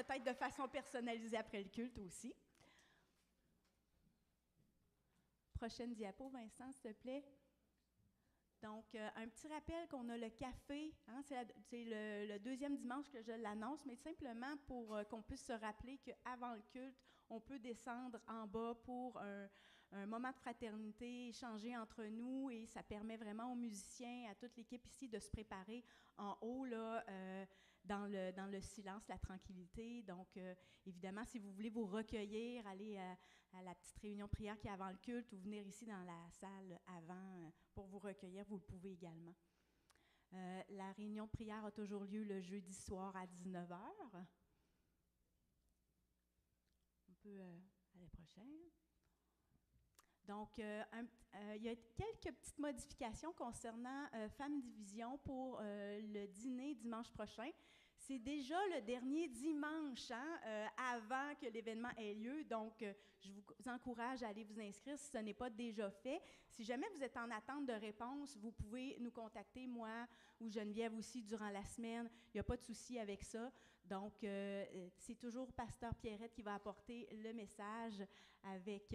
peut-être de façon personnalisée après le culte aussi. Prochaine diapo, Vincent, s'il te plaît. Donc, un petit rappel qu'on a le café, hein, c'est le deuxième dimanche que je l'annonce, mais simplement pour qu'on puisse se rappeler qu'avant le culte, on peut descendre en bas pour un moment de fraternité, échanger entre nous, et ça permet vraiment aux musiciens, à toute l'équipe ici de se préparer en haut, là, dans le silence, la tranquillité. Donc, évidemment, si vous voulez vous recueillir, aller à la petite réunion de prière qui est avant le culte ou venir ici dans la salle avant pour vous recueillir, vous le pouvez également. La réunion de prière a toujours lieu le jeudi soir à 19h. On peut aller prochaine. Donc, il y a quelques petites modifications concernant Femmes Division pour le dîner dimanche prochain. C'est déjà le dernier dimanche avant que l'événement ait lieu, donc je vous encourage à aller vous inscrire si ce n'est pas déjà fait. Si jamais vous êtes en attente de réponse, vous pouvez nous contacter, moi ou Geneviève aussi, durant la semaine. Il n'y a pas de souci avec ça. Donc, c'est toujours Pasteur Pierrette qui va apporter le message avec,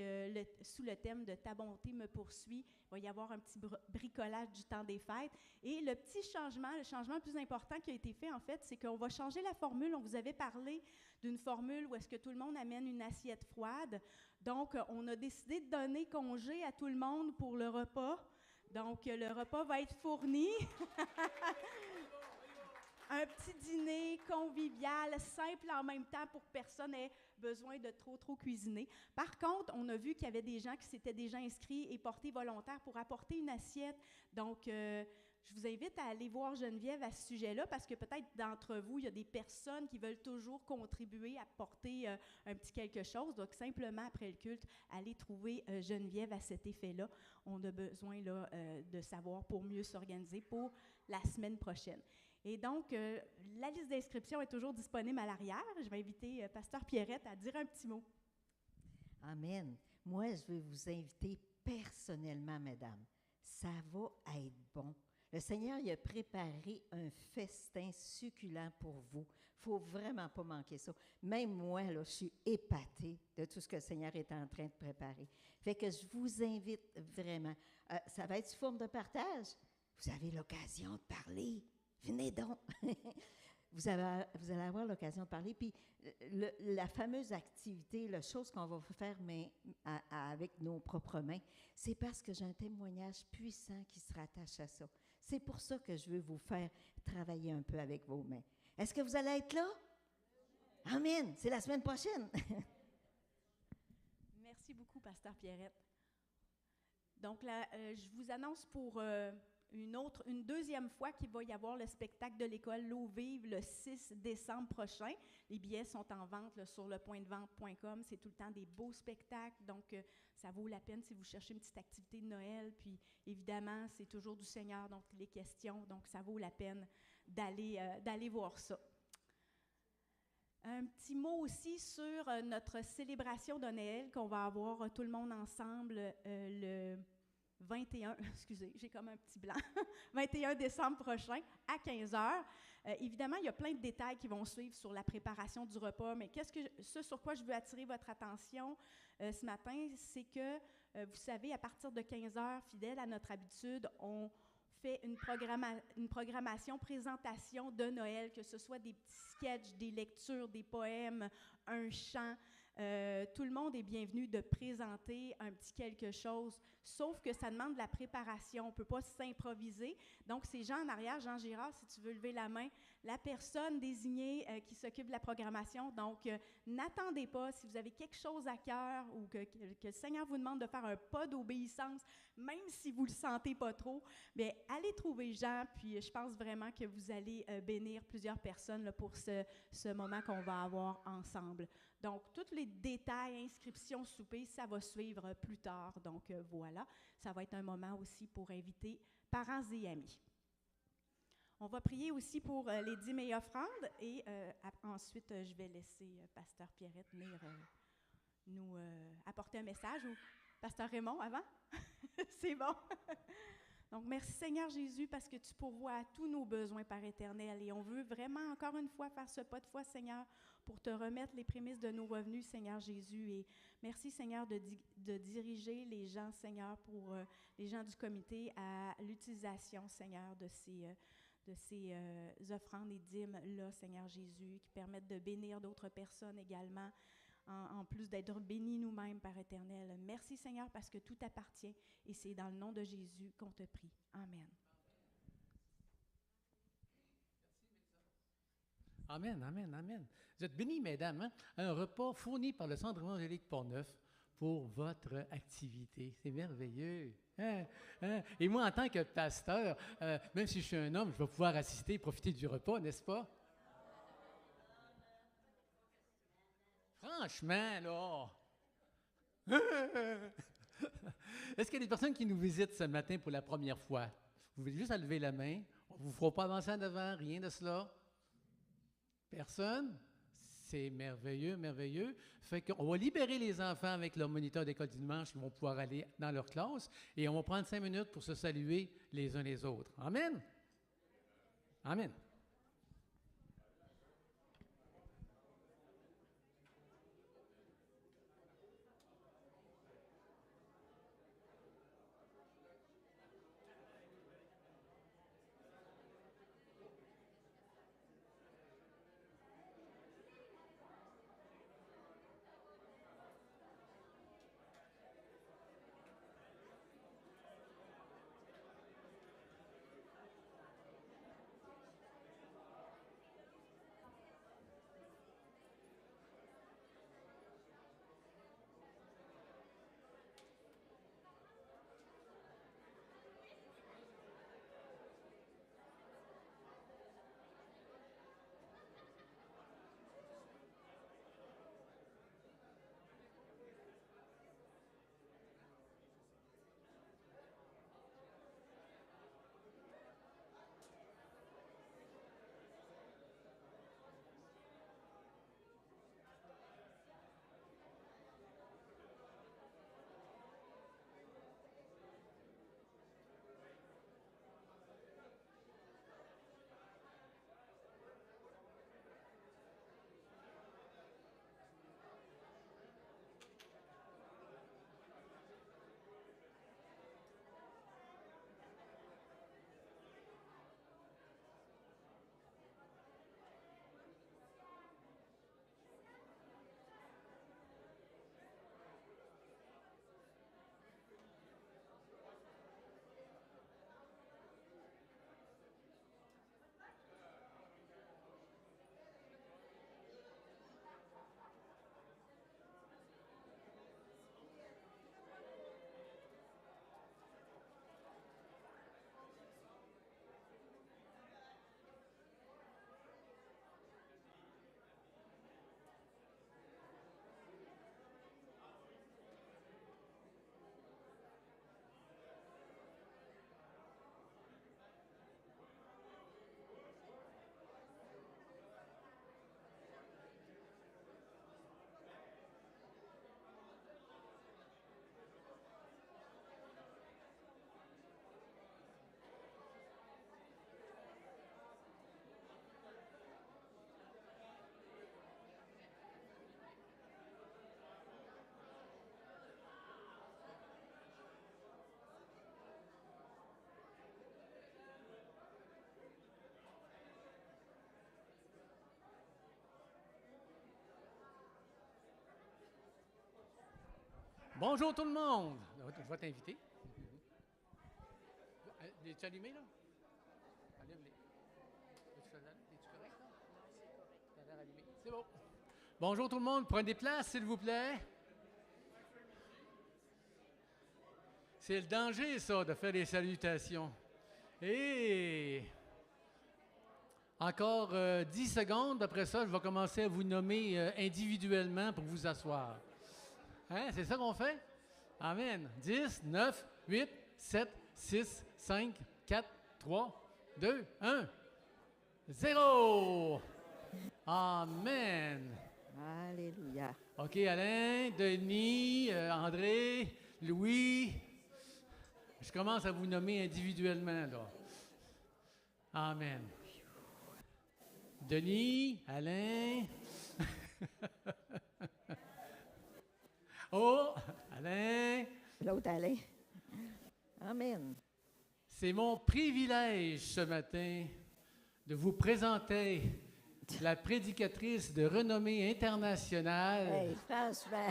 sous le thème de « Ta bonté me poursuit ». Il va y avoir un petit bricolage du temps des fêtes. Et le petit changement, le changement le plus important qui a été fait, en fait, c'est qu'on va changer la formule. On vous avait parlé d'une formule où est-ce que tout le monde amène une assiette froide. Donc, on a décidé de donner congé à tout le monde pour le repas. Donc, le repas va être fourni. Un petit dîner convivial, simple en même temps pour que personne n'ait besoin de trop cuisiner. Par contre, on a vu qu'il y avait des gens qui s'étaient déjà inscrits et portés volontaires pour apporter une assiette. Donc, je vous invite à aller voir Geneviève à ce sujet-là parce que peut-être d'entre vous, il y a des personnes qui veulent toujours contribuer à porter un petit quelque chose. Donc, simplement après le culte, allez trouver Geneviève à cet effet-là. On a besoin là, de savoir pour mieux s'organiser pour la semaine prochaine. Et donc, la liste d'inscription est toujours disponible à l'arrière. Je vais inviter Pasteur Pierrette à dire un petit mot. Amen. Moi, je vais vous inviter personnellement, mesdames. Ça va être bon. Le Seigneur il a préparé un festin succulent pour vous. Il ne faut vraiment pas manquer ça. Même moi, là, je suis épatée de tout ce que le Seigneur est en train de préparer. Fait que je vous invite vraiment. Ça va être sous forme de partage. Vous avez l'occasion de parler. Venez donc! Vous allez avoir l'occasion de parler. Puis la fameuse activité, la chose qu'on va faire avec nos propres mains, c'est parce que j'ai un témoignage puissant qui se rattache à ça. C'est pour ça que je veux vous faire travailler un peu avec vos mains. Est-ce que vous allez être là? Amen! C'est la semaine prochaine! Merci beaucoup, Pasteur Pierrette. Donc, là, je vous annonce pour... une deuxième fois qu'il va y avoir le spectacle de l'école L'eau vive le 6 décembre prochain. Les billets sont en vente là, sur lepointdevente.com. C'est tout le temps des beaux spectacles, donc ça vaut la peine si vous cherchez une petite activité de Noël. Puis évidemment, c'est toujours du Seigneur dont il est question, donc ça vaut la peine d'aller voir ça. Un petit mot aussi sur notre célébration de Noël qu'on va avoir tout le monde ensemble le 21, excusez, j'ai comme un petit blanc, 21 décembre prochain à 15h. Évidemment, il y a plein de détails qui vont suivre sur la préparation du repas, mais ce sur quoi je veux attirer votre attention ce matin, c'est que, vous savez, à partir de 15h, fidèle à notre habitude, on fait une programmation, présentation de Noël, que ce soit des petits sketchs, des lectures, des poèmes, un chant. Tout le monde est bienvenu de présenter un petit quelque chose, sauf que ça demande de la préparation. On ne peut pas s'improviser. Donc, c'est Jean en arrière, Jean Girard, si tu veux lever la main, la personne désignée qui s'occupe de la programmation. Donc, n'attendez pas. Si vous avez quelque chose à cœur ou que le Seigneur vous demande de faire un pas d'obéissance, même si vous ne le sentez pas trop, bien, allez trouver Jean, puis je pense vraiment que vous allez bénir plusieurs personnes là, pour ce moment qu'on va avoir ensemble. Donc, tous les détails, inscriptions, souper, ça va suivre plus tard. Donc, voilà, ça va être un moment aussi pour inviter parents et amis. On va prier aussi pour les dîmes et offrandes et ensuite, je vais laisser Pasteur Pierrette venir nous apporter un message. Ou Pasteur Raymond, avant? C'est bon. Donc, merci Seigneur Jésus parce que tu pourvois à tous nos besoins, Père éternel. Et on veut vraiment, encore une fois, faire ce pas de foi, Seigneur, pour te remettre les prémices de nos revenus, Seigneur Jésus. Et merci, Seigneur, de diriger les gens, Seigneur, pour les gens du comité à l'utilisation, Seigneur, de ces offrandes et dîmes-là, Seigneur Jésus, qui permettent de bénir d'autres personnes également, en plus d'être bénis nous-mêmes, Père éternel. Merci, Seigneur, parce que tout t'appartient, et c'est dans le nom de Jésus qu'on te prie. Amen. Amen, amen, amen. Vous êtes bénis, mesdames. Hein? Un repas fourni par le Centre évangélique Pont-Neuf pour votre activité. C'est merveilleux. Hein? Hein? Et moi, en tant que pasteur, même si je suis un homme, je vais pouvoir assister et profiter du repas, n'est-ce pas? Franchement, là. Est-ce qu'il y a des personnes qui nous visitent ce matin pour la première fois? Vous pouvez juste lever la main. On ne vous fera pas avancer en avant, rien de cela. Personne? C'est merveilleux, merveilleux. Fait qu'on va libérer les enfants avec leur moniteur d'école du dimanche qui vont pouvoir aller dans leur classe et on va prendre 5 minutes pour se saluer les uns les autres. Amen? Amen. Bonjour tout le monde. Je vais t'inviter. Es-tu allumé, là? Allume-les. Es-tu correct, là? T'as l'air allumé. C'est bon. Bonjour tout le monde. Prenez place, s'il vous plaît. C'est le danger, ça, de faire des salutations. Et encore 10 secondes. Après ça, je vais commencer à vous nommer individuellement pour vous asseoir. Hein? C'est ça qu'on fait? Amen. 10, 9, 8, 7, 6, 5, 4, 3, 2, 1, 0. Amen. Alléluia. OK, Alain, Denis, André, Louis, Je commence à vous nommer individuellement, là. Amen. Denis, Alain. Oh, Alain. L'autre Alain. Amen. C'est mon privilège ce matin de vous présenter la prédicatrice de renommée internationale. Hey, franchement.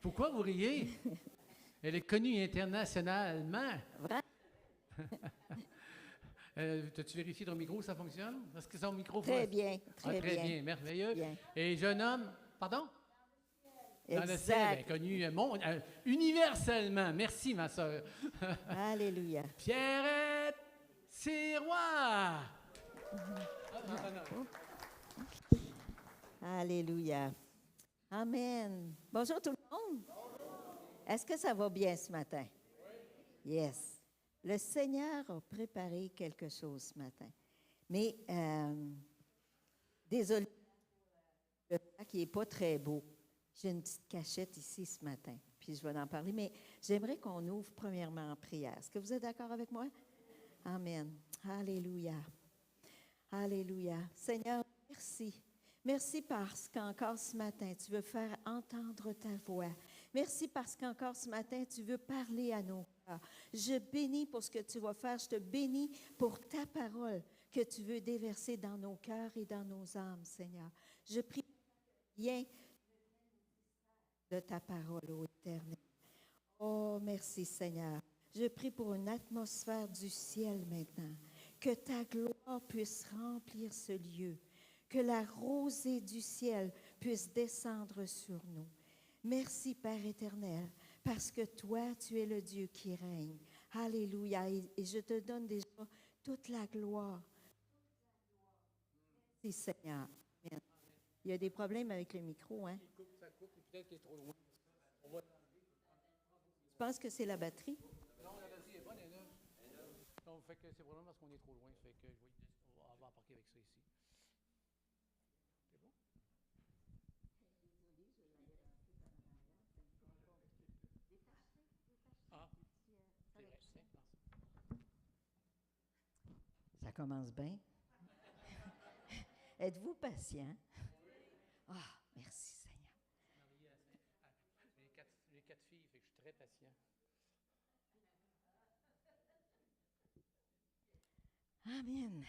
Pourquoi vous riez? Elle est connue internationalement. Vrai? As-tu vérifié ton micro, ça fonctionne? Est-ce que son micro Très fonctionne? bien, très Très bien. bien, merveilleux. Bien. Et je nomme, pardon? Dans le ciel, Exact. elle est connue universellement. Merci, ma soeur. Alléluia. Pierrette Sirois. Alléluia. Amen. Bonjour tout le monde. Est-ce que ça va bien ce matin? Yes. Le Seigneur a préparé quelque chose ce matin. Mais, désolé, le temps qui n'est pas très beau. J'ai une petite cachette ici ce matin, puis je vais en parler. Mais j'aimerais qu'on ouvre premièrement en prière. Est-ce que vous êtes d'accord avec moi? Amen. Alléluia. Alléluia. Seigneur, merci. Merci parce qu'encore ce matin, tu veux faire entendre ta voix. Merci parce qu'encore ce matin, tu veux parler à nos cœurs. Je bénis pour ce que tu vas faire. Je te bénis pour ta parole que tu veux déverser dans nos cœurs et dans nos âmes, Seigneur. Je prie bien de ta parole, ô Éternel. Oh, merci, Seigneur. Je prie pour une atmosphère du ciel maintenant. Que ta gloire puisse remplir ce lieu. Que la rosée du ciel puisse descendre sur nous. Merci, Père éternel, parce que toi, tu es le Dieu qui règne. Alléluia. Et je te donne déjà toute la gloire. Merci, Seigneur. Amen. Il y a des problèmes avec le micro, hein? Ça coupe, peut-être qu'il est trop loin. Je pense que c'est la batterie. Non, la batterie est bonne, elle est là. Donc, fait que c'est vraiment parce qu'on est trop loin. Fait que on va embarquer avec ça ici. C'est bon? Ah, c'est vrai, c'est ça. Ça commence bien. Êtes-vous patient? Ah, merci Seigneur. J'ai quatre filles, fait que je suis très patient. Amen.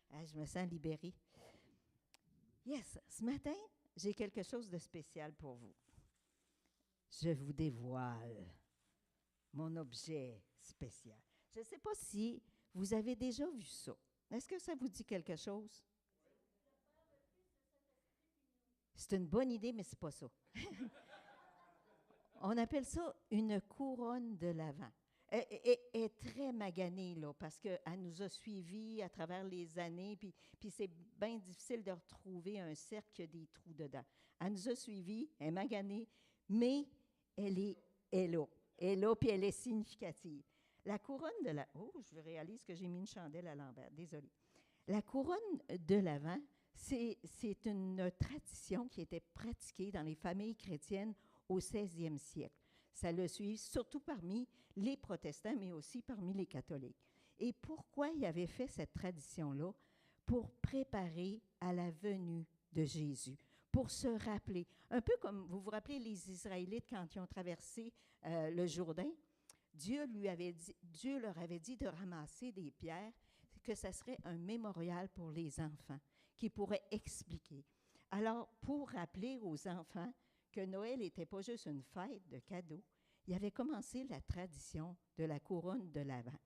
Ah, je me sens libérée. Yes, ce matin, j'ai quelque chose de spécial pour vous. Je vous dévoile mon objet spécial. Je ne sais pas si vous avez déjà vu ça. Est-ce que ça vous dit quelque chose? C'est une bonne idée, mais ce n'est pas ça. On appelle ça une couronne de l'Avent. Elle est très maganée, là, parce qu'elle nous a suivis à travers les années, puis c'est bien difficile de retrouver un cercle qui a des trous dedans. Elle nous a suivis, elle est maganée, mais elle est là. Elle est là, puis elle est significative. La couronne de l'Avent... Oh, je réalise que j'ai mis une chandelle à l'envers, désolée. La couronne de l'Avent, c'est une tradition qui était pratiquée dans les familles chrétiennes au 16e siècle. Ça le suit surtout parmi les protestants, mais aussi parmi les catholiques. Et pourquoi il avait fait cette tradition-là? Pour préparer à la venue de Jésus, pour se rappeler. Un peu comme, vous vous rappelez les Israélites quand ils ont traversé le Jourdain, Dieu leur avait dit de ramasser des pierres, que ça serait un mémorial pour les enfants, qui pourrait expliquer. Alors, pour rappeler aux enfants que Noël n'était pas juste une fête de cadeaux, il avait commencé la tradition de la couronne de l'Avent.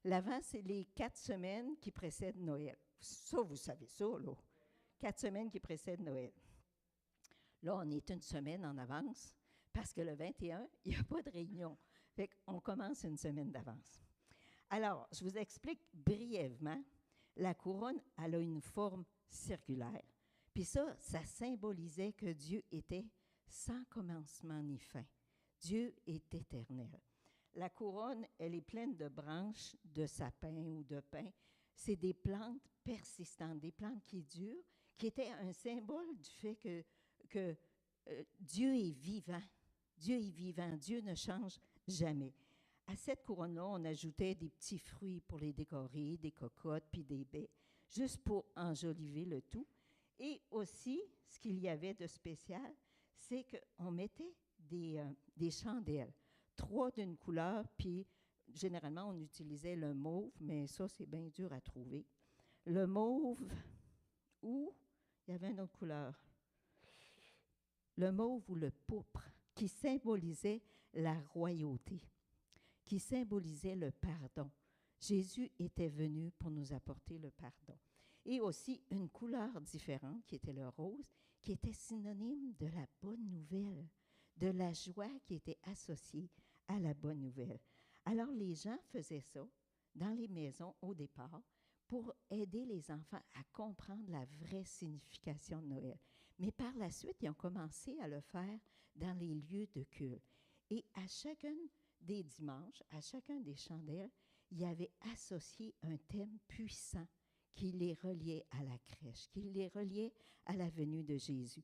L'Avent, c'est les 4 semaines qui précèdent Noël. Ça, vous savez ça, là. 4 semaines qui précèdent Noël. Là, on est une semaine en avance, parce que le 21, il n'y a pas de réunion. Fait qu'on commence une semaine d'avance. Alors, je vous explique brièvement. La couronne, elle a une forme circulaire. Puis ça symbolisait que Dieu était sans commencement ni fin. Dieu est éternel. La couronne, elle est pleine de branches de sapin ou de pin. C'est des plantes persistantes, des plantes qui durent, qui étaient un symbole du fait que Dieu est vivant. Dieu est vivant. Dieu ne change jamais. À cette couronne-là, on ajoutait des petits fruits pour les décorer, des cocottes puis des baies, juste pour enjoliver le tout. Et aussi, ce qu'il y avait de spécial, c'est qu'on mettait des chandelles, 3 d'une couleur, puis généralement, on utilisait le mauve, mais ça, c'est bien dur à trouver. Le mauve, ou il y avait une autre couleur, le mauve ou le pourpre, qui symbolisait la royauté, qui symbolisait le pardon. Jésus était venu pour nous apporter le pardon. Et aussi une couleur différente, qui était le rose, qui était synonyme de la bonne nouvelle, de la joie qui était associée à la bonne nouvelle. Alors, les gens faisaient ça dans les maisons au départ pour aider les enfants à comprendre la vraie signification de Noël. Mais par la suite, ils ont commencé à le faire dans les lieux de culte. Et à chacun des dimanches, à chacun des chandelles, il y avait associé un thème puissant qui les reliait à la crèche, qui les reliait à la venue de Jésus.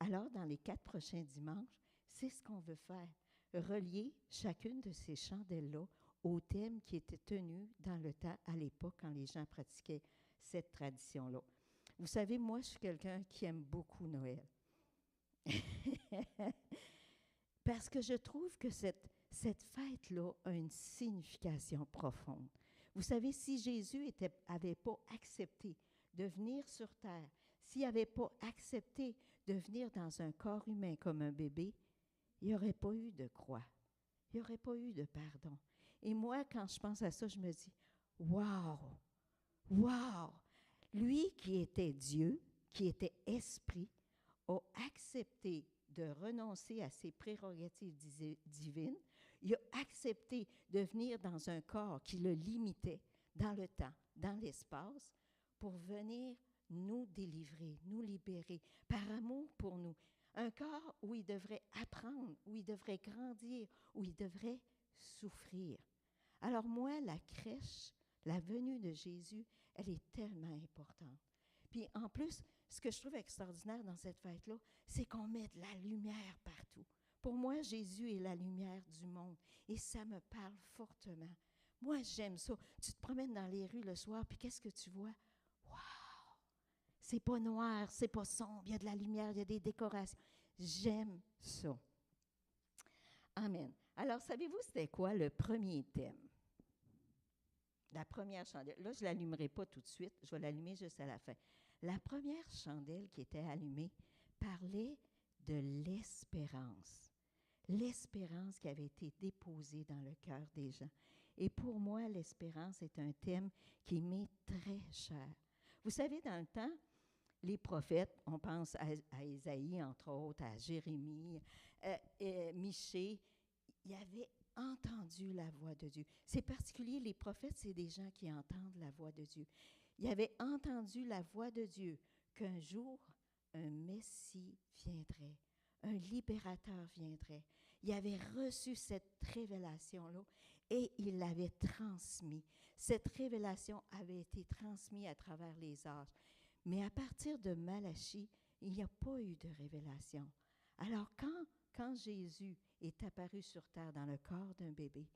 Alors, dans les 4 prochains dimanches, c'est ce qu'on veut faire, relier chacune de ces chandelles-là au thème qui était tenu dans le temps, à l'époque, quand les gens pratiquaient cette tradition-là. Vous savez, moi, je suis quelqu'un qui aime beaucoup Noël. Parce que je trouve que cette fête-là a une signification profonde. Vous savez, si Jésus n'avait pas accepté de venir sur terre, s'il n'avait pas accepté de venir dans un corps humain comme un bébé, il n'y aurait pas eu de croix. Il n'y aurait pas eu de pardon. Et moi, quand je pense à ça, je me dis, wow, wow, lui qui était Dieu, qui était esprit, a accepté de renoncer à ses prérogatives divines. Il a accepté de venir dans un corps qui le limitait dans le temps, dans l'espace, pour venir nous délivrer, nous libérer, par amour pour nous. Un corps où il devrait apprendre, où il devrait grandir, où il devrait souffrir. Alors moi, la crèche, la venue de Jésus, elle est tellement importante. Puis en plus, ce que je trouve extraordinaire dans cette fête-là, c'est qu'on met de la lumière partout. Pour moi, Jésus est la lumière du monde et ça me parle fortement. Moi, j'aime ça. Tu te promènes dans les rues le soir, puis qu'est-ce que tu vois? Wow! C'est pas noir, c'est pas sombre, il y a de la lumière, il y a des décorations. J'aime ça. Amen. Alors, savez-vous c'était quoi le premier thème? La première chandelle. Là, je ne l'allumerai pas tout de suite, je vais l'allumer juste à la fin. La première chandelle qui était allumée parlait de l'espérance. L'espérance qui avait été déposée dans le cœur des gens. Et pour moi, l'espérance est un thème qui m'est très cher. Vous savez, dans le temps, les prophètes, on pense à Ésaïe, entre autres, à Jérémie, Michée, ils avaient entendu la voix de Dieu. C'est particulier, les prophètes, c'est des gens qui entendent la voix de Dieu. Ils avaient entendu la voix de Dieu qu'un jour, un Messie viendrait, un libérateur viendrait. Ils avaient reçu cette révélation-là et ils l'avaient transmise. Cette révélation avait été transmise à travers les âges. Mais à partir de Malachie, il n'y a pas eu de révélation. Alors quand Jésus est apparu sur terre dans le corps d'un bébé,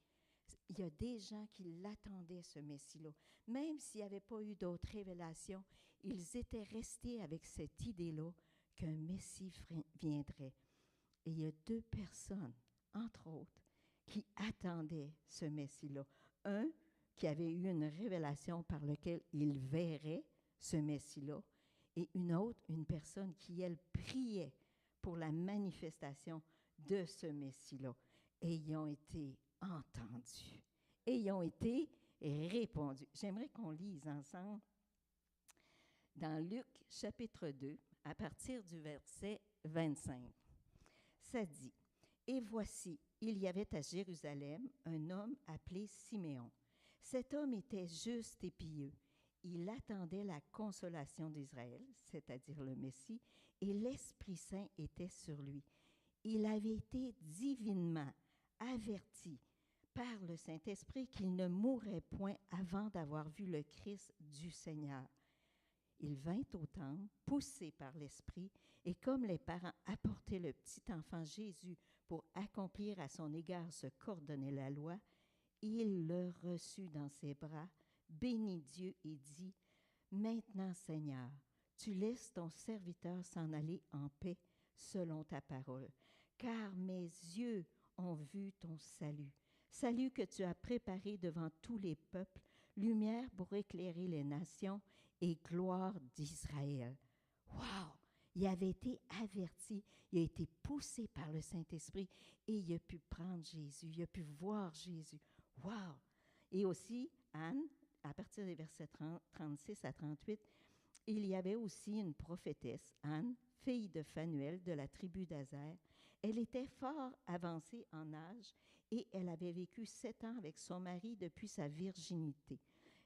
il y a des gens qui l'attendaient, ce Messie-là. Même s'il n'y avait pas eu d'autres révélations, ils étaient restés avec cette idée-là qu'un Messie viendrait. Et il y a 2 personnes, entre autres, qui attendaient ce Messie-là. Un qui avait eu une révélation par laquelle il verrait ce Messie-là, et une personne qui, elle, priait pour la manifestation de ce Messie-là. Et ils ont été entendus. Et ils ont été répondus. J'aimerais qu'on lise ensemble dans Luc chapitre 2, à partir du verset 25. Ça dit, « Et voici, il y avait à Jérusalem un homme appelé Siméon. Cet homme était juste et pieux. Il attendait la consolation d'Israël, c'est-à-dire le Messie, et l'Esprit Saint était sur lui. Il avait été divinement averti par le Saint-Esprit qu'il ne mourrait point avant d'avoir vu le Christ du Seigneur. Il vint au temple, poussé par l'Esprit, et comme les parents apportaient le petit enfant Jésus pour accomplir à son égard ce qu'ordonnait la loi, il le reçut dans ses bras, bénit Dieu et dit, « Maintenant, Seigneur, tu laisses ton serviteur s'en aller en paix selon ta parole, car mes yeux ont vu ton salut, salut que tu as préparé devant tous les peuples, lumière pour éclairer les nations et gloire d'Israël. » Wow! Il avait été averti, il a été poussé par le Saint-Esprit et il a pu prendre Jésus, il a pu voir Jésus. Wow! Et aussi, Anne, à partir des versets 36 à 38, il y avait aussi une prophétesse, Anne, fille de Phanuel de la tribu d'Aser. Elle était fort avancée en âge et elle avait vécu 7 ans avec son mari depuis sa virginité.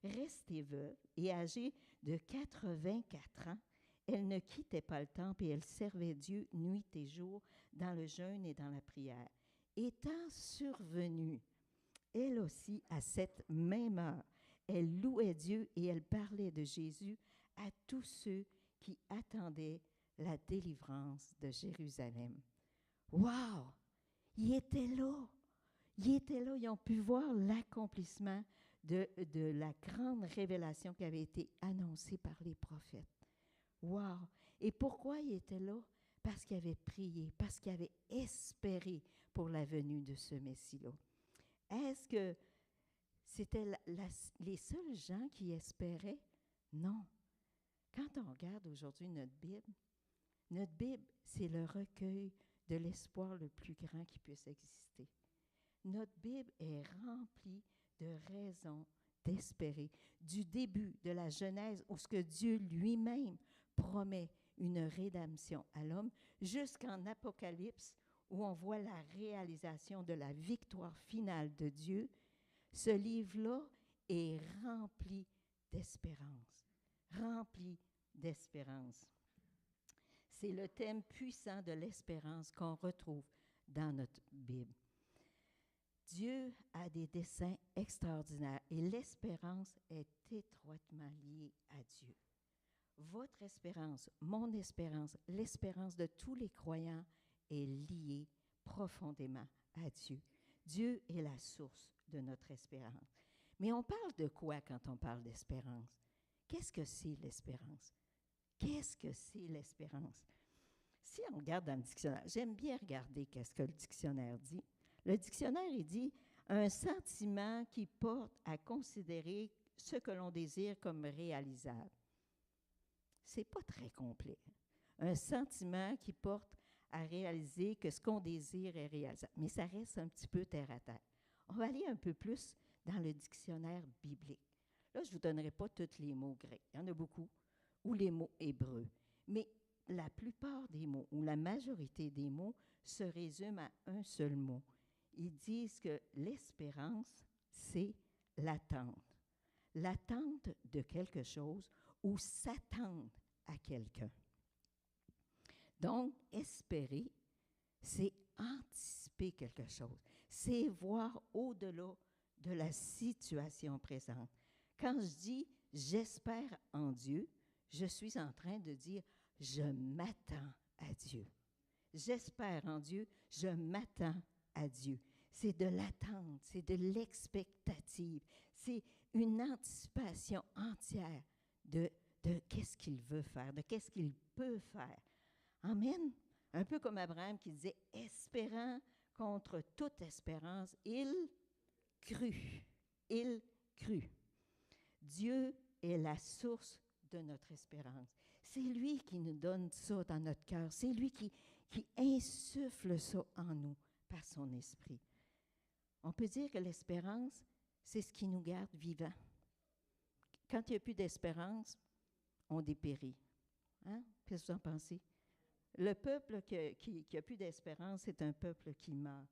Restée veuve et âgée de 84 ans, elle ne quittait pas le temple et elle servait Dieu nuit et jour dans le jeûne et dans la prière. Étant survenue, elle aussi, à cette même heure, elle louait Dieu et elle parlait de Jésus à tous ceux qui attendaient la délivrance de Jérusalem. Wow! Ils étaient là. Ils étaient là. Ils ont pu voir l'accomplissement de la grande révélation qui avait été annoncée par les prophètes. Wow! Et pourquoi ils étaient là? Parce qu'ils avaient prié, parce qu'ils avaient espéré pour la venue de ce Messie-là. Est-ce que c'était les seuls gens qui espéraient? Non. Quand on regarde aujourd'hui notre Bible, c'est le recueil de l'espoir le plus grand qui puisse exister. Notre Bible est remplie de raisons d'espérer. Du début de la Genèse, où ce que Dieu lui-même promet une rédemption à l'homme, jusqu'en Apocalypse, où on voit la réalisation de la victoire finale de Dieu, ce livre-là est rempli d'espérance. Rempli d'espérance. C'est le thème puissant de l'espérance qu'on retrouve dans notre Bible. Dieu a des desseins extraordinaires et l'espérance est étroitement liée à Dieu. Votre espérance, mon espérance, l'espérance de tous les croyants est liée profondément à Dieu. Dieu est la source de notre espérance. Mais on parle de quoi quand on parle d'espérance? Qu'est-ce que c'est l'espérance? Qu'est-ce que c'est l'espérance? Si on regarde dans le dictionnaire, j'aime bien regarder qu'est-ce que le dictionnaire dit. Le dictionnaire, il dit un sentiment qui porte à considérer ce que l'on désire comme réalisable. C'est pas très complet. Un sentiment qui porte à réaliser que ce qu'on désire est réalisable. Mais ça reste un petit peu terre à terre. On va aller un peu plus dans le dictionnaire biblique. Là, je ne vous donnerai pas tous les mots grecs. Il y en a beaucoup. Ou les mots hébreux. Mais la plupart des mots, ou la majorité des mots, se résument à un seul mot. Ils disent que l'espérance, c'est l'attente. L'attente de quelque chose ou s'attendre à quelqu'un. Donc, espérer, c'est anticiper quelque chose. C'est voir au-delà de la situation présente. Quand je dis « j'espère en Dieu », je suis en train de dire « je m'attends à Dieu ». J'espère en Dieu, je m'attends à Dieu. C'est de l'attente, c'est de l'expectative, c'est une anticipation entière de qu'est-ce qu'il veut faire, de qu'est-ce qu'il peut faire. Amen. Un peu comme Abraham qui disait « espérant contre toute espérance, il crut. » Il crut. Dieu est la source de notre espérance. C'est lui qui nous donne ça dans notre cœur. C'est lui qui insuffle ça en nous par son esprit. On peut dire que l'espérance, c'est ce qui nous garde vivants. Quand il n'y a plus d'espérance, on dépérit. Hein? Qu'est-ce que vous en pensez? Le peuple qui n'a plus d'espérance, c'est un peuple qui meurt.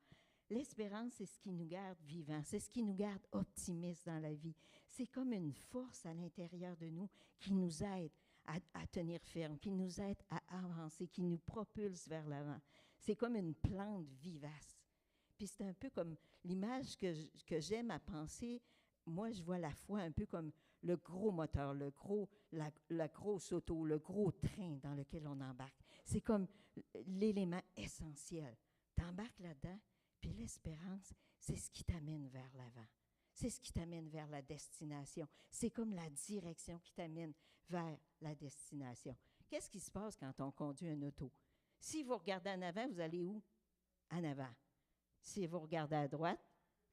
L'espérance, c'est ce qui nous garde vivants, c'est ce qui nous garde optimistes dans la vie. C'est comme une force à l'intérieur de nous qui nous aide à tenir ferme, qui nous aide à avancer, qui nous propulse vers l'avant. C'est comme une plante vivace. Puis c'est un peu comme l'image que j'aime à penser. Moi, je vois la foi un peu comme le gros moteur, la grosse auto, le gros train dans lequel on embarque. C'est comme l'élément essentiel. Tu embarques là-dedans, puis l'espérance, c'est ce qui t'amène vers l'avant. C'est ce qui t'amène vers la destination. C'est comme la direction qui t'amène vers la destination. Qu'est-ce qui se passe quand on conduit un auto? Si vous regardez en avant, vous allez où? En avant. Si vous regardez à droite,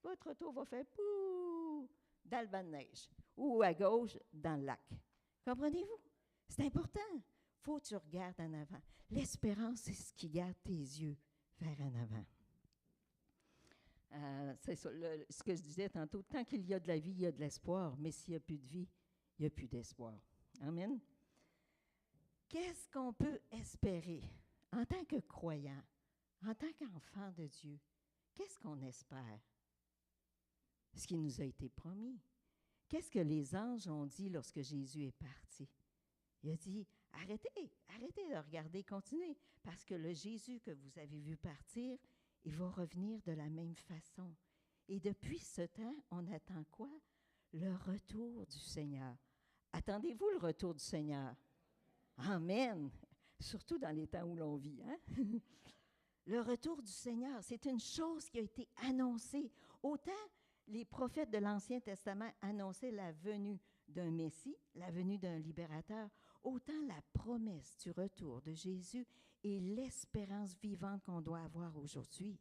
votre auto va faire pouh dans le banc de neige ou à gauche dans le lac. Comprenez-vous? C'est important. Il faut que tu regardes en avant. L'espérance, c'est ce qui garde tes yeux vers en avant. C'est ça, ce que je disais tantôt, tant qu'il y a de la vie, il y a de l'espoir, mais s'il n'y a plus de vie, il n'y a plus d'espoir. Amen. Qu'est-ce qu'on peut espérer en tant que croyant, en tant qu'enfant de Dieu? Qu'est-ce qu'on espère? Ce qui nous a été promis. Qu'est-ce que les anges ont dit lorsque Jésus est parti? Il a dit, arrêtez de regarder, continuez, parce que le Jésus que vous avez vu partir, il va revenir de la même façon. Et depuis ce temps, on attend quoi? Le retour du Seigneur. Attendez-vous le retour du Seigneur? Amen! Surtout dans les temps où l'on vit. Hein? Le retour du Seigneur, c'est une chose qui a été annoncée. Autant les prophètes de l'Ancien Testament annonçaient la venue d'un Messie, la venue d'un libérateur, autant la promesse du retour de Jésus est l'espérance vivante qu'on doit avoir aujourd'hui.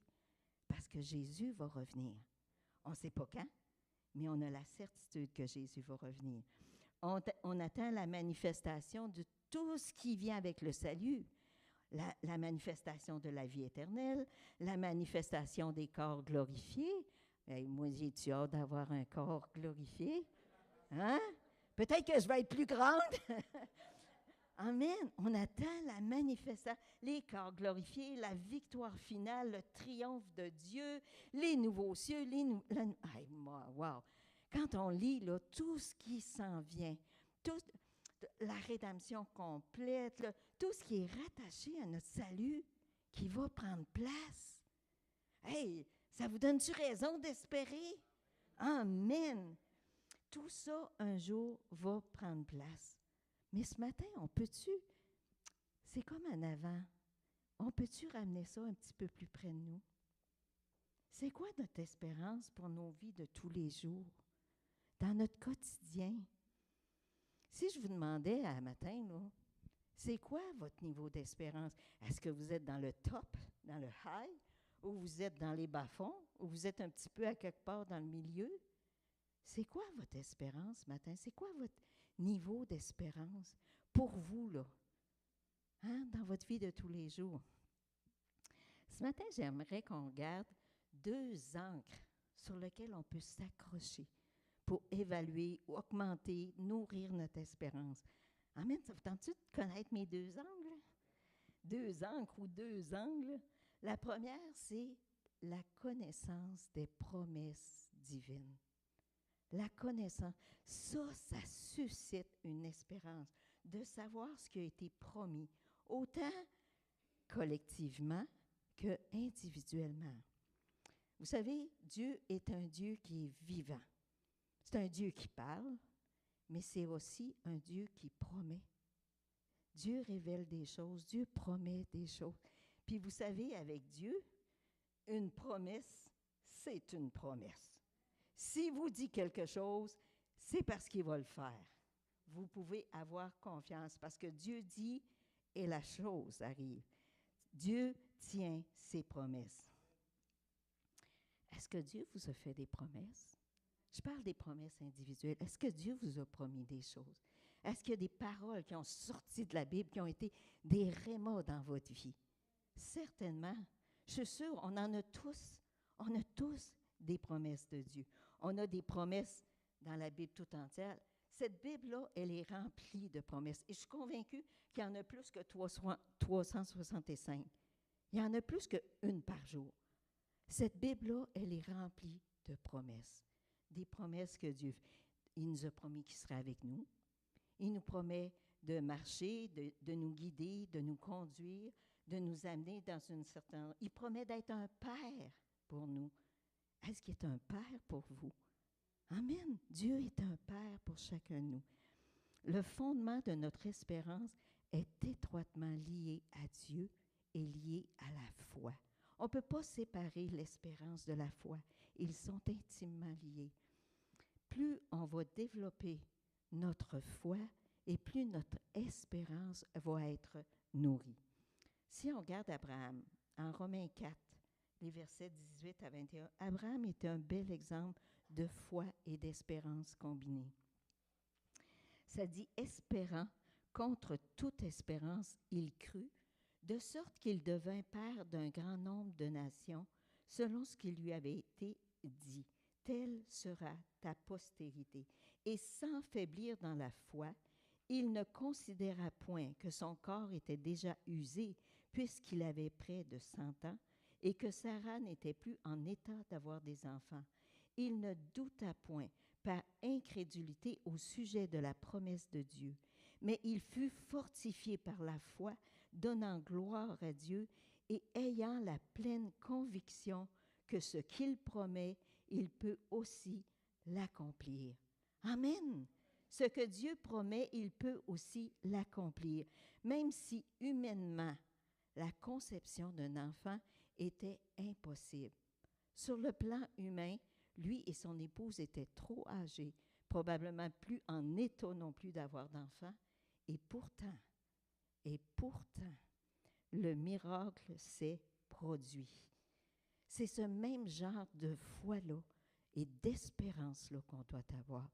Parce que Jésus va revenir. On ne sait pas quand, mais on a la certitude que Jésus va revenir. On attend la manifestation de tout ce qui vient avec le salut. La manifestation de la vie éternelle, la manifestation des corps glorifiés. Hey, moi, j'ai-tu hâte d'avoir un corps glorifié? Hein? Peut-être que je vais être plus grande. Amen. On attend la manifestation, les corps glorifiés, la victoire finale, le triomphe de Dieu, les nouveaux cieux, wow. Quand on lit là, tout ce qui s'en vient, la rédemption complète, là, tout ce qui est rattaché à notre salut, qui va prendre place. Hey, ça vous donne-tu raison d'espérer? Amen. Tout ça, un jour, va prendre place. Mais ce matin, c'est comme en avant, on peut-tu ramener ça un petit peu plus près de nous? C'est quoi notre espérance pour nos vies de tous les jours, dans notre quotidien? Si je vous demandais à matin, là, c'est quoi votre niveau d'espérance? Est-ce que vous êtes dans le top, dans le high, ou vous êtes dans les bas-fonds, ou vous êtes un petit peu à quelque part dans le milieu? C'est quoi votre espérance ce matin? C'est quoi votre niveau d'espérance pour vous, là, hein, dans votre vie de tous les jours? Ce matin, j'aimerais qu'on regarde 2 ancres sur lesquelles on peut s'accrocher pour évaluer, augmenter, nourrir notre espérance. Amen, ça vous tente-tu de connaître mes 2 angles? 2 ancres ou 2 angles. La première, c'est la connaissance des promesses divines. La connaissance, ça suscite une espérance de savoir ce qui a été promis, autant collectivement que individuellement. Vous savez, Dieu est un Dieu qui est vivant. C'est un Dieu qui parle, mais c'est aussi un Dieu qui promet. Dieu révèle des choses, Dieu promet des choses. Puis vous savez, avec Dieu, une promesse, c'est une promesse. S'il vous dit quelque chose, c'est parce qu'il va le faire. Vous pouvez avoir confiance parce que Dieu dit et la chose arrive. Dieu tient ses promesses. Est-ce que Dieu vous a fait des promesses? Je parle des promesses individuelles. Est-ce que Dieu vous a promis des choses? Est-ce qu'il y a des paroles qui ont sorti de la Bible, qui ont été des rémas dans votre vie? Certainement. Je suis sûre, on en a tous. On a tous des promesses de Dieu. On a des promesses dans la Bible tout entière. Cette Bible-là, elle est remplie de promesses. Et je suis convaincue qu'il y en a plus que 365. Il y en a plus qu'une par jour. Cette Bible-là, elle est remplie de promesses. Des promesses que Dieu, il nous a promis qu'il serait avec nous. Il nous promet de marcher, de nous guider, de nous conduire, de nous amener dans une certaine... Il promet d'être un père pour nous. Est-ce qu'il est un père pour vous? Amen. Dieu est un père pour chacun de nous. Le fondement de notre espérance est étroitement lié à Dieu et lié à la foi. On ne peut pas séparer l'espérance de la foi. Ils sont intimement liés. plus on va développer notre foi et plus notre espérance va être nourrie. Si on regarde Abraham, en Romains 4, les versets 18 à 21, Abraham était un bel exemple de foi et d'espérance combinée. Ça dit « espérant, contre toute espérance, il crut, de sorte qu'il devint père d'un grand nombre de nations, selon ce qui lui avait été dit. Telle sera ta postérité. Et sans faiblir dans la foi, il ne considéra point que son corps était déjà usé, puisqu'il avait près de 100 ans, et que Sarah n'était plus en état d'avoir des enfants. Il ne douta point, par incrédulité au sujet de la promesse de Dieu, mais il fut fortifié par la foi, donnant gloire à Dieu et ayant la pleine conviction que ce qu'il promet, il peut aussi l'accomplir. Amen. Ce que Dieu promet, il peut aussi l'accomplir, même si humainement, la conception d'un enfant était impossible. Sur le plan humain, lui et son épouse étaient trop âgés, probablement plus en état non plus d'avoir d'enfants, et pourtant, le miracle s'est produit. C'est ce même genre de foi-là et d'espérance-là qu'on doit avoir.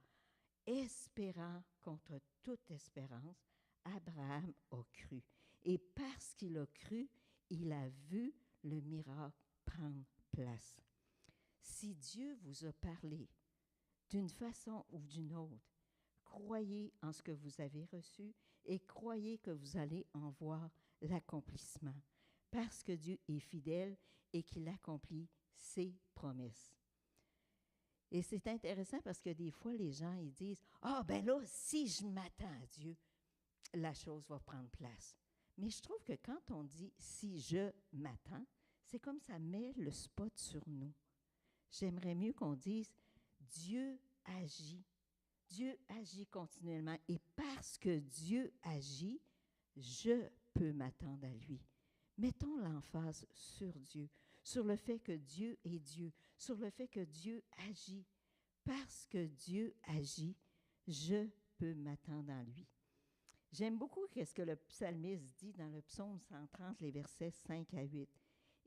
Espérant contre toute espérance, Abraham a cru. Et parce qu'il a cru, il a vu le miracle prendre place. Si Dieu vous a parlé d'une façon ou d'une autre, croyez en ce que vous avez reçu et croyez que vous allez en voir l'accomplissement, parce que Dieu est fidèle et qu'il accomplit ses promesses. Et c'est intéressant parce que des fois, les gens ils disent « Ah, ben là, si je m'attends à Dieu, la chose va prendre place. » Mais je trouve que quand on dit « si je m'attends », c'est comme ça met le spot sur nous. J'aimerais mieux qu'on dise « Dieu agit ». Dieu agit continuellement. Et parce que Dieu agit, je peux m'attendre à lui. Mettons l'emphase sur Dieu, sur le fait que Dieu est Dieu, sur le fait que Dieu agit. Parce que Dieu agit, je peux m'attendre à lui. J'aime beaucoup ce que le psalmiste dit dans le psaume 130, les versets 5 à 8.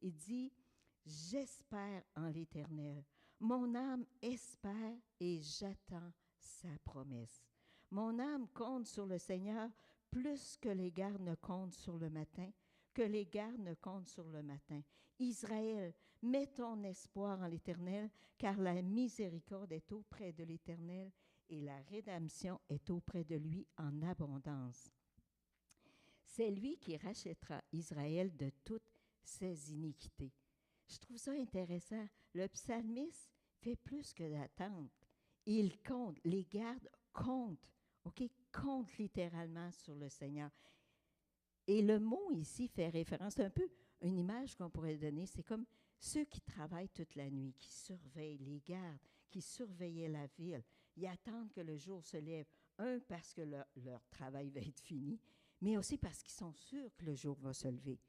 Il dit « J'espère en l'Éternel. Mon âme espère et j'attends sa promesse. Mon âme compte sur le Seigneur plus que les gardes ne comptent sur le matin, que les gardes ne comptent sur le matin. Israël, mets ton espoir en l'Éternel, car la miséricorde est auprès de l'Éternel et la rédemption est auprès de lui en abondance. C'est lui qui rachètera Israël de toutes ses iniquités. » Je trouve ça intéressant. Le psalmiste fait plus que d'attendre. Il compte, les gardes comptent, OK? Comptent littéralement sur le Seigneur. Et le mot ici fait référence, c'est un peu une image qu'on pourrait donner, c'est comme ceux qui travaillent toute la nuit, qui surveillent, les gardes, qui surveillaient la ville. Ils attendent que le jour se lève, parce que leur travail va être fini, mais aussi parce qu'ils sont sûrs que le jour va se lever.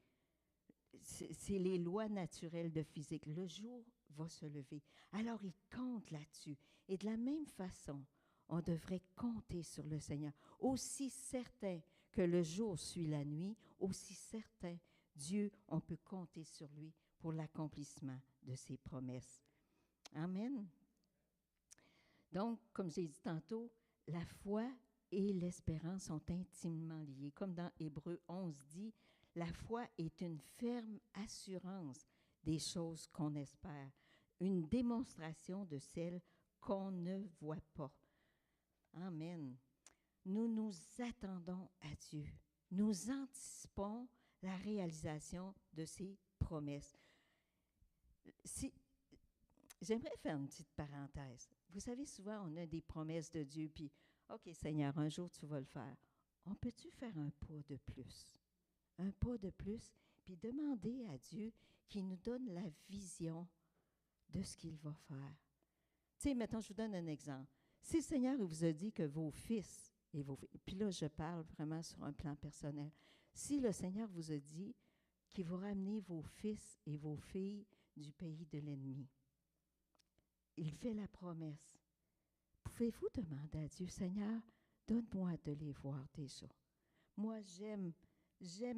C'est les lois naturelles de physique. Le jour va se lever. Alors, ils comptent là-dessus. Et de la même façon, on devrait compter sur le Seigneur. Aussi certain que le jour suit la nuit, aussi certain, Dieu, on peut compter sur lui pour l'accomplissement de ses promesses. Amen. Donc, comme j'ai dit tantôt, la foi et l'espérance sont intimement liées. Comme dans Hébreux 11 dit, la foi est une ferme assurance des choses qu'on espère, une démonstration de celles qu'on ne voit pas. Amen. Nous nous attendons à Dieu. Nous anticipons la réalisation de ses promesses. J'aimerais faire une petite parenthèse. Vous savez, souvent, on a des promesses de Dieu, puis « OK, Seigneur, un jour, tu vas le faire. » On peut-tu faire un pas de plus? Un pas de plus, puis demander à Dieu qu'il nous donne la vision de ce qu'il va faire. Tu sais, mettons, je vous donne un exemple. Si le Seigneur vous a dit que vos fils, puis là, je parle vraiment sur un plan personnel. Si le Seigneur vous a dit qu'il va ramener vos fils et vos filles du pays de l'ennemi, il fait la promesse. Pouvez-vous demander à Dieu, Seigneur, donne-moi de les voir déjà. Moi, j'aime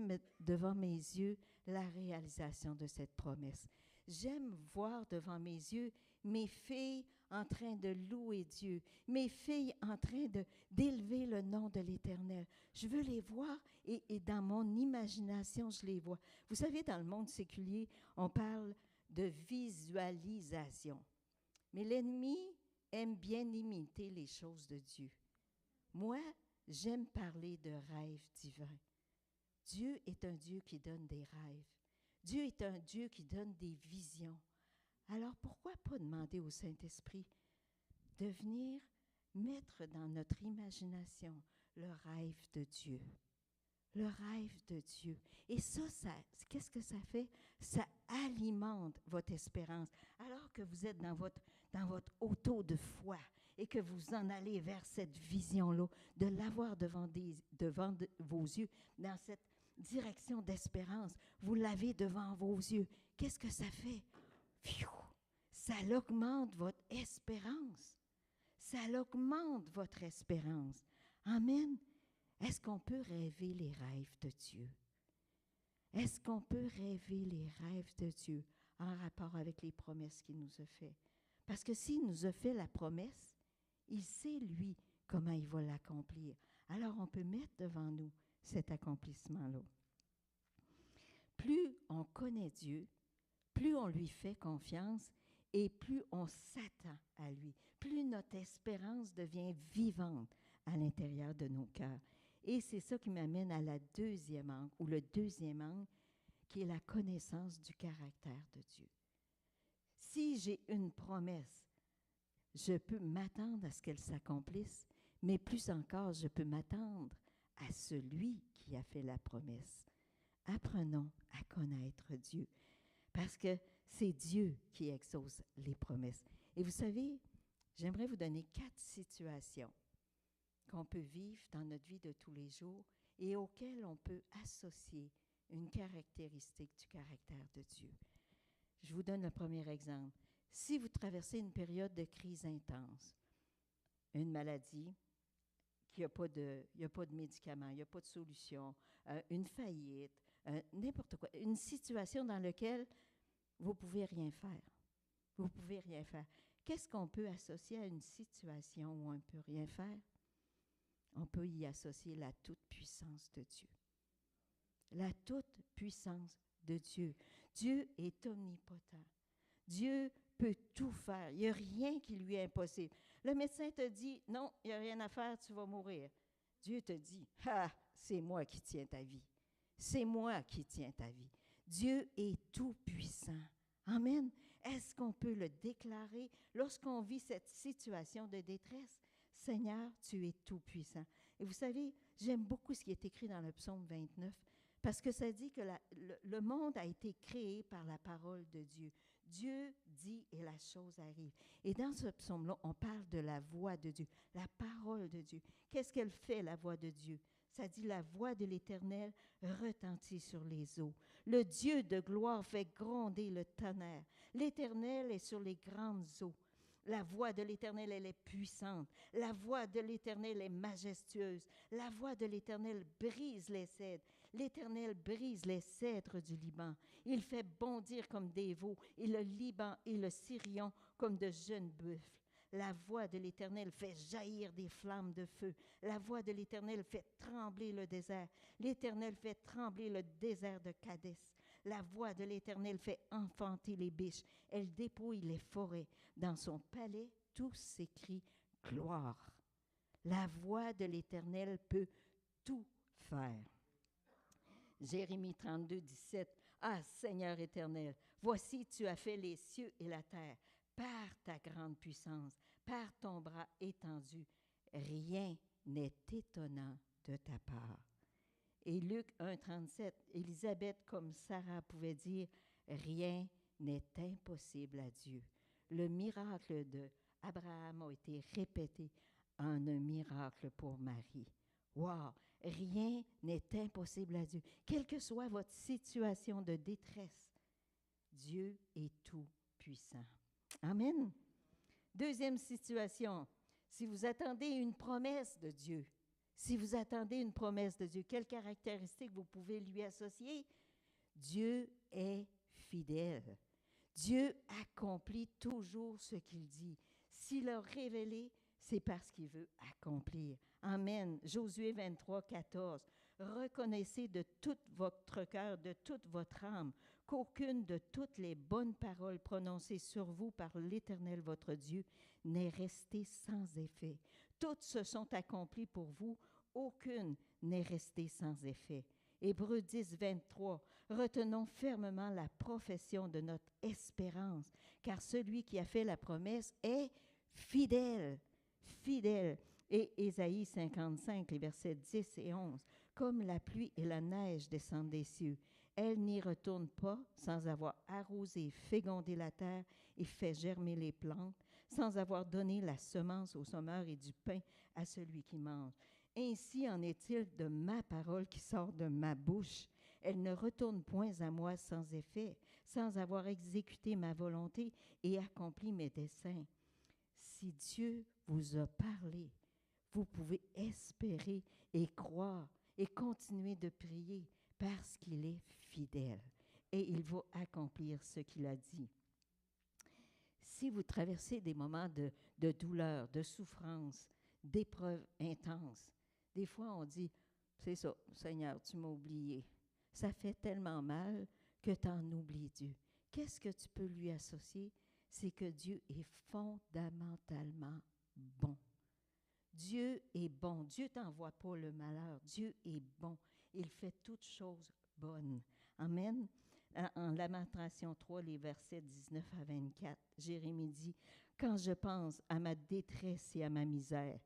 mettre devant mes yeux la réalisation de cette promesse. J'aime voir devant mes yeux mes filles en train de louer Dieu, mes filles en train d'élever le nom de l'Éternel. Je veux les voir et dans mon imagination, je les vois. Vous savez, dans le monde séculier, on parle de visualisation. Mais l'ennemi aime bien imiter les choses de Dieu. Moi, j'aime parler de rêves divins. Dieu est un Dieu qui donne des rêves. Dieu est un Dieu qui donne des visions. Alors, pourquoi pas demander au Saint-Esprit de venir mettre dans notre imagination le rêve de Dieu? Le rêve de Dieu. Et ça, qu'est-ce que ça fait? Ça alimente votre espérance. Alors que vous êtes dans votre auto de foi et que vous en allez vers cette vision-là, de l'avoir devant vos yeux, dans cette direction d'espérance, vous l'avez devant vos yeux. Qu'est-ce que ça fait? Pfiou! Ça augmente votre espérance. Ça augmente votre espérance. Amen. Est-ce qu'on peut rêver les rêves de Dieu? Est-ce qu'on peut rêver les rêves de Dieu en rapport avec les promesses qu'il nous a faites? Parce que s'il nous a fait la promesse, il sait, lui, comment il va l'accomplir. Alors, on peut mettre devant nous cet accomplissement-là. Plus on connaît Dieu, plus on lui fait confiance et plus on s'attend à lui, plus notre espérance devient vivante à l'intérieur de nos cœurs. Et c'est ça qui m'amène à la deuxième angle, ou le deuxième angle, qui est la connaissance du caractère de Dieu. Si j'ai une promesse, je peux m'attendre à ce qu'elle s'accomplisse, mais plus encore, je peux m'attendre à celui qui a fait la promesse. Apprenons à connaître Dieu, parce que c'est Dieu qui exauce les promesses. Et vous savez, j'aimerais vous donner 4 situations qu'on peut vivre dans notre vie de tous les jours et auxquelles on peut associer une caractéristique du caractère de Dieu. Je vous donne le premier exemple. Si vous traversez une période de crise intense, une maladie, qu'il n'y a pas de médicaments, il n'y a pas de solution, une faillite, n'importe quoi, une situation dans laquelle vous ne pouvez rien faire. Vous ne pouvez rien faire. Qu'est-ce qu'on peut associer à une situation où on ne peut rien faire? On peut y associer la toute-puissance de Dieu. La toute-puissance de Dieu. Dieu est omnipotent. Dieu peut tout faire. Il n'y a rien qui lui est impossible. Le médecin te dit, non, il n'y a rien à faire, tu vas mourir. Dieu te dit, ah, c'est moi qui tiens ta vie. C'est moi qui tiens ta vie. Dieu est tout-puissant. Amen. Est-ce qu'on peut le déclarer lorsqu'on vit cette situation de détresse? Seigneur, tu es tout-puissant. Et vous savez, j'aime beaucoup ce qui est écrit dans le psaume 29, parce que ça dit que le monde a été créé par la parole de Dieu. Dieu dit et la chose arrive. Et dans ce psaume-là, on parle de la voix de Dieu, la parole de Dieu. Qu'est-ce qu'elle fait, la voix de Dieu? Ça dit, la voix de l'Éternel retentit sur les eaux. Le Dieu de gloire fait gronder le tonnerre. L'Éternel est sur les grandes eaux. La voix de l'Éternel, elle est puissante. La voix de l'Éternel est majestueuse. La voix de l'Éternel brise les cèdres. L'Éternel brise les cèdres du Liban. Il fait bondir comme des veaux, et le Liban et le Sirion comme de jeunes buffles. La voix de l'Éternel fait jaillir des flammes de feu. La voix de l'Éternel fait trembler le désert. L'Éternel fait trembler le désert de Kadès. La voix de l'Éternel fait enfanter les biches. Elle dépouille les forêts. Dans son palais, tous s'écrient gloire. La voix de l'Éternel peut tout faire. Jérémie 32, 17. Ah, Seigneur éternel, voici tu as fait les cieux et la terre. Par ta grande puissance, par ton bras étendu, rien n'est étonnant de ta part. Et Luc 1, 37, Élisabeth comme Sarah pouvait dire, rien n'est impossible à Dieu. Le miracle d'Abraham a été répété en un miracle pour Marie. Wow! Rien n'est impossible à Dieu. Quelle que soit votre situation de détresse, Dieu est tout puissant. Amen. Deuxième situation, Si vous attendez une promesse de Dieu, si vous attendez une promesse de Dieu, quelles caractéristiques vous pouvez lui associer? Dieu est fidèle. Dieu accomplit toujours ce qu'il dit. S'il a révélé, c'est parce qu'il veut accomplir. Amen. Josué 23, 14. Reconnaissez de tout votre cœur, de toute votre âme, qu'aucune de toutes les bonnes paroles prononcées sur vous par l'Éternel votre Dieu n'est restée sans effet. Toutes se sont accomplies pour vous, aucune n'est restée sans effet. Hébreux 10, 23. Retenons fermement la profession de notre espérance, car celui qui a fait la promesse est fidèle. Fidèle. Et Ésaïe 55, les versets 10 et 11. Comme la pluie et la neige descendent des cieux, elle n'y retourne pas sans avoir arrosé, fécondé la terre et fait germer les plantes, sans avoir donné la semence au semeur et du pain à celui qui mange. Ainsi en est-il de ma parole qui sort de ma bouche. Elle ne retourne point à moi sans effet, sans avoir exécuté ma volonté et accompli mes desseins. Si Dieu vous a parlé, vous pouvez espérer et croire et continuer de prier parce qu'il est fidèle et il va accomplir ce qu'il a dit. Si vous traversez des moments de douleur, de souffrance, d'épreuves intenses, des fois on dit, c'est ça, Seigneur, tu m'as oublié. Ça fait tellement mal que tu en oublies Dieu. Qu'est-ce que tu peux lui associer? C'est que Dieu est fondamentalement bon. Dieu est bon. Dieu t'envoie pas le malheur. Dieu est bon. Il fait toutes choses bonnes. Amen. En Lamentation 3, les versets 19 à 24, Jérémie dit, « Quand je pense à ma détresse et à ma misère,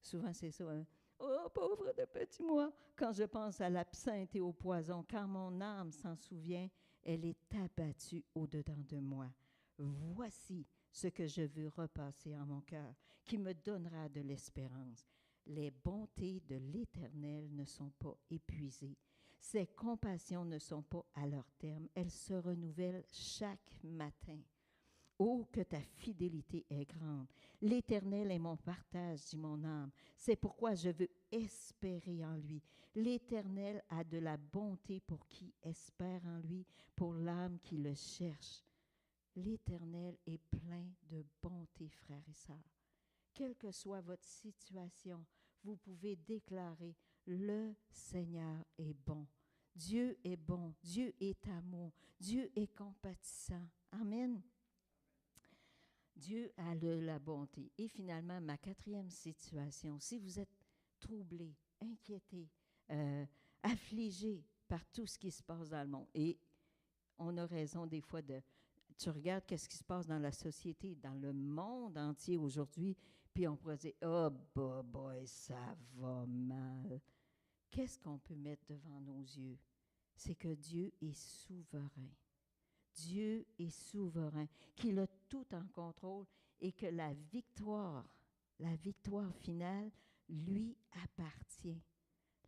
souvent c'est ça, hein? Oh, pauvre de petit moi, quand je pense à l'absinthe et au poison, quand mon âme s'en souvient, elle est abattue au-dedans de moi. Voici ce que je veux repasser en mon cœur, qui me donnera de l'espérance. Les bontés de l'Éternel ne sont pas épuisées. Ses compassions ne sont pas à leur terme. Elles se renouvellent chaque matin. Oh, que ta fidélité est grande. L'Éternel est mon partage, dit mon âme. C'est pourquoi je veux espérer en lui. L'Éternel a de la bonté pour qui espère en lui, pour l'âme qui le cherche. L'Éternel est plein de bonté, frères et sœurs. Quelle que soit votre situation, vous pouvez déclarer, le Seigneur est bon. Dieu est bon. Dieu est amour. Dieu est compatissant. Amen. Dieu a la bonté. Et finalement, ma quatrième situation, si vous êtes troublé, inquiété, affligé par tout ce qui se passe dans le monde, et on a raison des fois tu regardes qu'est-ce qui se passe dans la société, dans le monde entier aujourd'hui, puis on pourrait dire, oh, boy, ça va mal. Qu'est-ce qu'on peut mettre devant nos yeux? C'est que Dieu est souverain. Dieu est souverain, qu'il a tout en contrôle et que la victoire finale, lui appartient.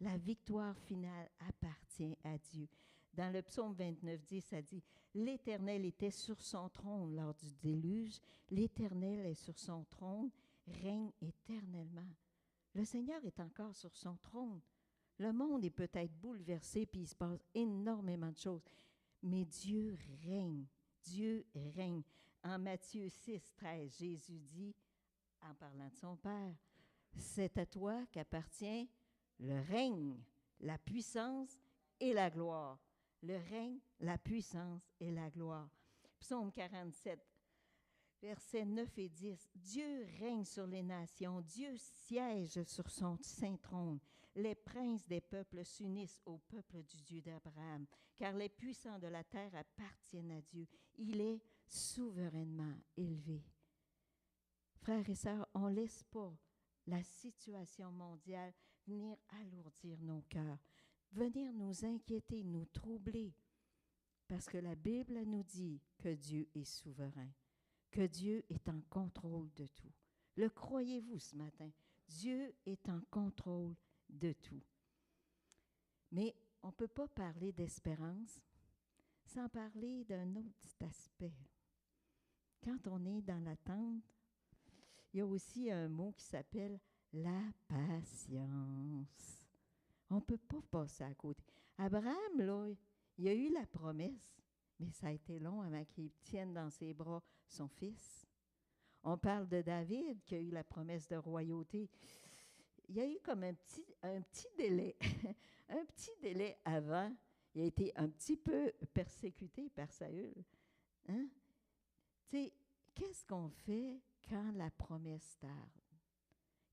La victoire finale appartient à Dieu. Dans le psaume 29, 10, ça dit, « L'Éternel était sur son trône lors du déluge. L'Éternel est sur son trône, règne éternellement. » Le Seigneur est encore sur son trône. Le monde est peut-être bouleversé, puis il se passe énormément de choses. Mais Dieu règne. Dieu règne. En Matthieu 6, 13, Jésus dit, en parlant de son Père, « C'est à toi qu'appartient le règne, la puissance et la gloire. » Le règne, la puissance et la gloire. Psaume 47, versets 9 et 10. Dieu règne sur les nations. Dieu siège sur son saint trône. Les princes des peuples s'unissent au peuple du Dieu d'Abraham, car les puissants de la terre appartiennent à Dieu. Il est souverainement élevé. Frères et sœurs, on ne laisse pas la situation mondiale venir alourdir nos cœurs, venir nous inquiéter, nous troubler, parce que la Bible nous dit que Dieu est souverain, que Dieu est en contrôle de tout. Le croyez-vous ce matin? Dieu est en contrôle de tout. Mais on ne peut pas parler d'espérance sans parler d'un autre aspect. Quand on est dans l'attente, il y a aussi un mot qui s'appelle la patience. On ne peut pas passer à côté. Abraham, là, il a eu la promesse, mais ça a été long avant qu'il tienne dans ses bras son fils. On parle de David qui a eu la promesse de royauté. Il y a eu comme un petit délai, un petit délai avant. Il a été un petit peu persécuté par Saül. Hein? Tu sais, qu'est-ce qu'on fait quand la promesse tarde?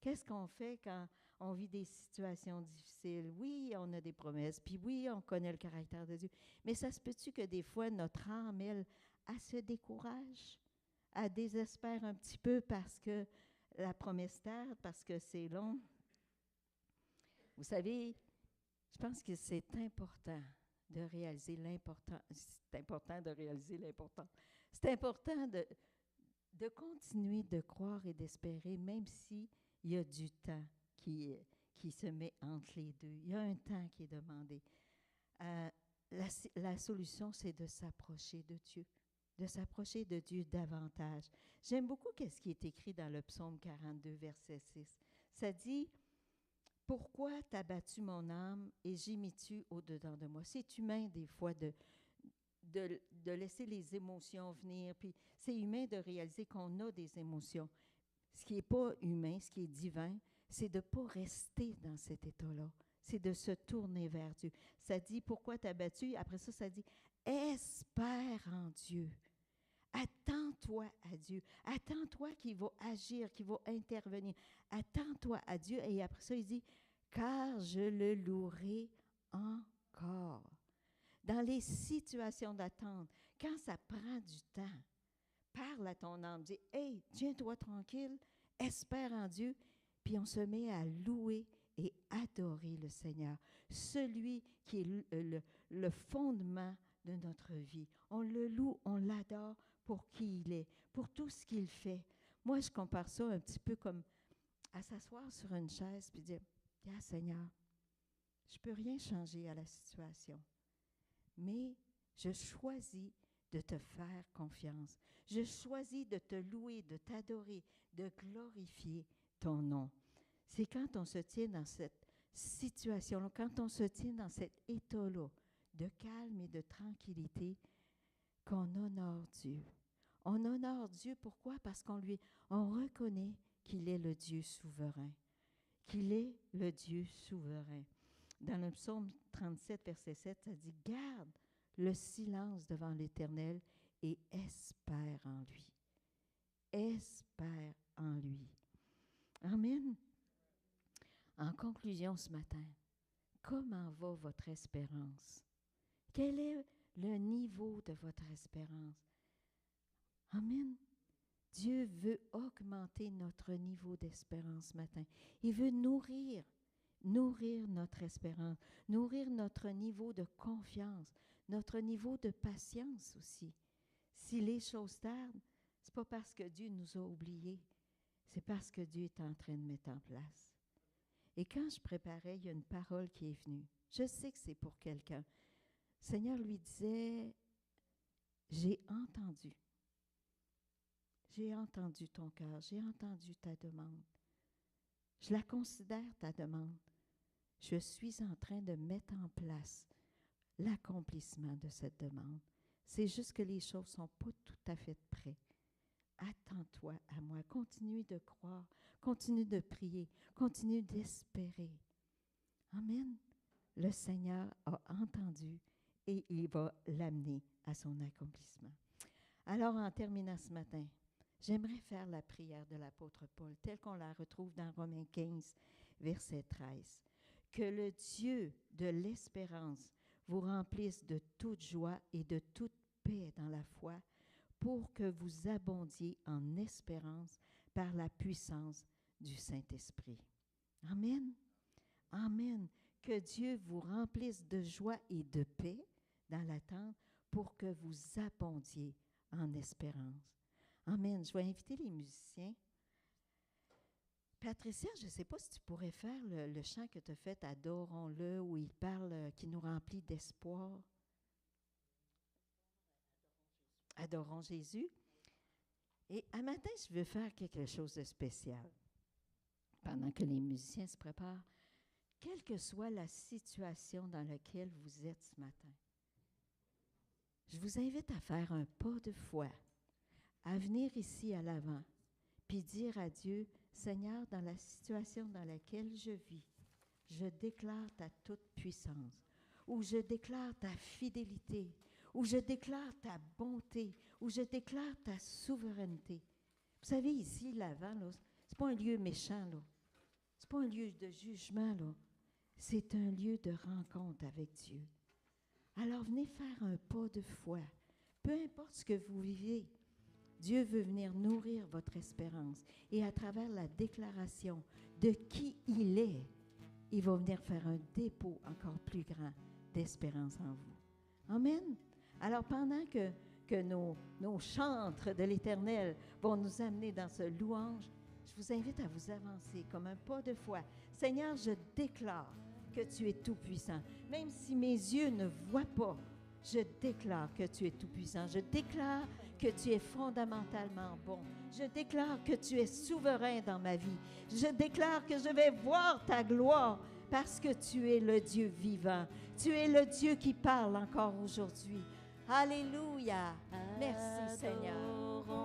Qu'est-ce qu'on fait quand on vit des situations difficiles? Oui, on a des promesses, puis oui, on connaît le caractère de Dieu. Mais ça se peut-tu que des fois, notre âme, elle se décourage, elle désespère un petit peu parce que la promesse tarde, parce que c'est long? Vous savez, je pense que c'est important de réaliser l'important. C'est important de réaliser l'important. C'est important de continuer de croire et d'espérer, même si il y a du temps qui se met entre les deux. Il y a un temps qui est demandé. La solution, c'est de s'approcher de Dieu davantage. J'aime beaucoup ce qui est écrit dans le psaume 42, verset 6. Ça dit, « Pourquoi t'as battu mon âme et gémis-tu au-dedans de moi? » C'est humain des fois de laisser les émotions venir, puis c'est humain de réaliser qu'on a des émotions. Ce qui n'est pas humain, ce qui est divin, c'est de ne pas rester dans cet état-là. C'est de se tourner vers Dieu. Ça dit, pourquoi t'as battu? Après ça, ça dit, espère en Dieu. Attends-toi à Dieu. Attends-toi qu'il va agir, qu'il va intervenir. Attends-toi à Dieu. Et après ça, il dit, car je le louerai encore. Dans les situations d'attente, quand ça prend du temps, parle à ton âme, dis, hey, tiens-toi tranquille, espère en Dieu, puis on se met à louer et adorer le Seigneur, celui qui est le fondement de notre vie. On le loue, on l'adore pour qui il est, pour tout ce qu'il fait. Moi, je compare ça un petit peu comme à s'asseoir sur une chaise puis dire, ah Seigneur, je ne peux rien changer à la situation, mais je choisis de te faire confiance. Je choisis de te louer, de t'adorer, de glorifier ton nom. C'est quand on se tient dans cette situation-là, quand on se tient dans cet état-là de calme et de tranquillité, qu'on honore Dieu. On honore Dieu, pourquoi? Parce qu'on reconnaît qu'il est le Dieu souverain. Qu'il est le Dieu souverain. Dans le psaume 37, verset 7, ça dit, « Garde le silence devant l'Éternel et espère en lui. » Espère en lui. Amen. En conclusion ce matin, comment va votre espérance? Quel est le niveau de votre espérance? Amen. Dieu veut augmenter notre niveau d'espérance ce matin. Il veut nourrir notre espérance, nourrir notre niveau de confiance, notre niveau de patience aussi. Si les choses tardent, ce n'est pas parce que Dieu nous a oubliés, c'est parce que Dieu est en train de mettre en place. Et quand je préparais, il y a une parole qui est venue. Je sais que c'est pour quelqu'un. Le Seigneur lui disait, j'ai entendu ton cœur, j'ai entendu ta demande. Je la considère ta demande. Je suis en train de mettre en place l'accomplissement de cette demande. C'est juste que les choses ne sont pas tout à fait prêtes. Attends-toi à moi. Continue de croire, continue de prier, continue d'espérer. Amen. Le Seigneur a entendu et il va l'amener à son accomplissement. Alors, en terminant ce matin, j'aimerais faire la prière de l'apôtre Paul, telle qu'on la retrouve dans Romains 15, verset 13. Que le Dieu de l'espérance vous remplisse de toute joie et de toute paix dans la foi, pour que vous abondiez en espérance par la puissance du Saint-Esprit. Amen. Amen. Que Dieu vous remplisse de joie et de paix dans l'attente pour que vous abondiez en espérance. Amen. Je vais inviter les musiciens. Patricia, je ne sais pas si tu pourrais faire le chant que tu as fait, Adorons-le, où il parle, qui nous remplit d'espoir. Adorons Jésus. Et un matin, je veux faire quelque chose de spécial. Pendant que les musiciens se préparent, quelle que soit la situation dans laquelle vous êtes ce matin, je vous invite à faire un pas de foi, à venir ici à l'avant, puis dire à Dieu, Seigneur, dans la situation dans laquelle je vis, je déclare ta toute puissance, ou je déclare ta fidélité, ou je déclare ta bonté, ou je déclare ta souveraineté. Vous savez, ici, l'avant, là, c'est pas un lieu méchant, là. C'est pas un lieu de jugement, là. C'est un lieu de rencontre avec Dieu. Alors, venez faire un pas de foi. Peu importe ce que vous vivez, Dieu veut venir nourrir votre espérance. Et à travers la déclaration de qui il est, il va venir faire un dépôt encore plus grand d'espérance en vous. Amen. Alors, pendant que nos chantres de l'Éternel vont nous amener dans ce louange, je vous invite à vous avancer comme un pas de foi. Seigneur, je déclare que tu es tout-puissant. Même si mes yeux ne voient pas, je déclare que tu es tout-puissant. Je déclare que tu es fondamentalement bon. Je déclare que tu es souverain dans ma vie. Je déclare que je vais voir ta gloire parce que tu es le Dieu vivant. Tu es le Dieu qui parle encore aujourd'hui. Alléluia. Merci Seigneur.